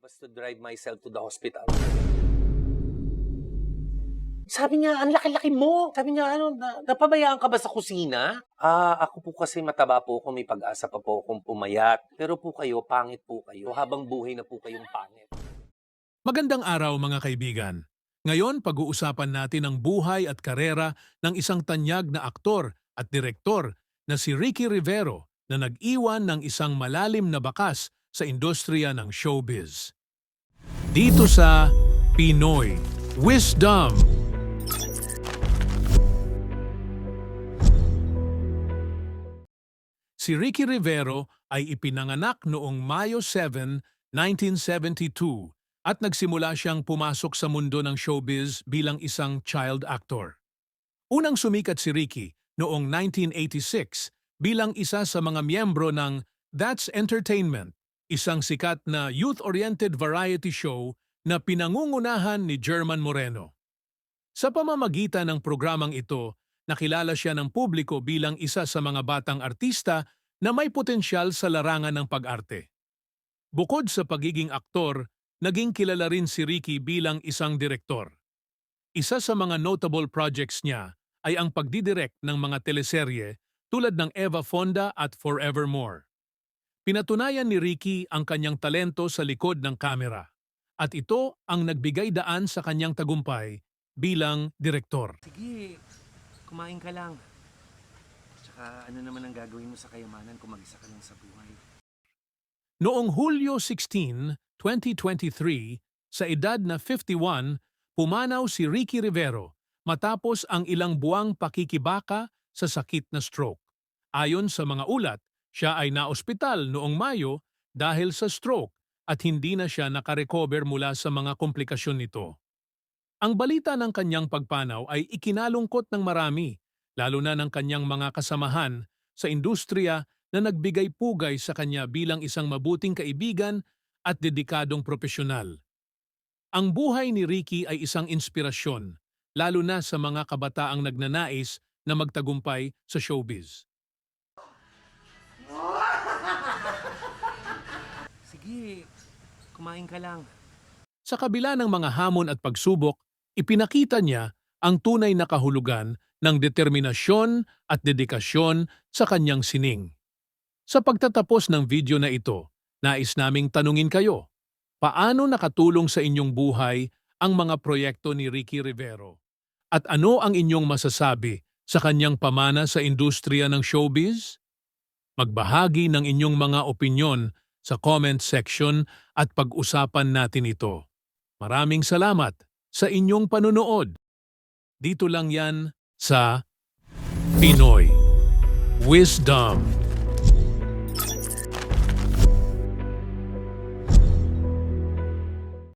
was to drive myself to the hospital. Sabi niya, ang laki-laki mo. Sabi niya, napabayaan ka ba sa kusina? Ako po kasi mataba po ako, may pag-asa pa po akong pumayat. Pero po kayo, pangit po kayo. Habang buhay na po kayong pangit. Magandang araw mga kaibigan. Ngayon, pag-uusapan natin ang buhay at karera ng isang tanyag na aktor at direktor na si Ricky Rivero na nag-iwan ng isang malalim na bakas sa industriya ng showbiz. Dito sa Pinoy Wisdom. Si Ricky Rivero ay ipinanganak noong Mayo 7, 1972 at nagsimula siyang pumasok sa mundo ng showbiz bilang isang child actor. Unang sumikat si Ricky noong 1986 bilang isa sa mga miyembro ng That's Entertainment, isang sikat na youth-oriented variety show na pinangungunahan ni German Moreno. Sa pamamagitan ng programang ito, nakilala siya ng publiko bilang isa sa mga batang artista na may potensyal sa larangan ng pag-arte. Bukod sa pagiging aktor, naging kilala rin si Ricky bilang isang direktor. Isa sa mga notable projects niya ay ang pagdidirect ng mga teleserye tulad ng Eva Fonda at Forevermore. Pinatunayan ni Ricky ang kanyang talento sa likod ng kamera, at ito ang nagbigay daan sa kanyang tagumpay bilang direktor. Sige, kumain ka lang. Tsaka ano naman ang gagawin mo sa kayamanan kung mag-isa ka lang sa buhay? Noong Hulyo 16, 2023, sa edad na 51, pumanaw si Ricky Rivero matapos ang ilang buwang pakikibaka sa sakit na stroke. Ayon sa mga ulat, siya ay naospital noong Mayo dahil sa stroke at hindi na siya nakarecover mula sa mga komplikasyon nito. Ang balita ng kanyang pagpanaw ay ikinalungkot ng marami, lalo na ng kanyang mga kasamahan sa industriya na nagbigay pugay sa kanya bilang isang mabuting kaibigan at dedikadong propesyonal. Ang buhay ni Ricky ay isang inspirasyon, lalo na sa mga kabataang nagnanais na magtagumpay sa showbiz. Sige, kumain ka lang. Sa kabila ng mga hamon at pagsubok, ipinakita niya ang tunay na kahulugan ng determinasyon at dedikasyon sa kanyang sining. Sa pagtatapos ng video na ito, nais naming tanungin kayo, paano nakatulong sa inyong buhay ang mga proyekto ni Ricky Rivero? At ano ang inyong masasabi sa kanyang pamana sa industriya ng showbiz? Magbahagi ng inyong mga opinyon sa comment section at pag-usapan natin ito. Maraming salamat sa inyong panunood. Dito lang yan sa Pinoy Wisdom.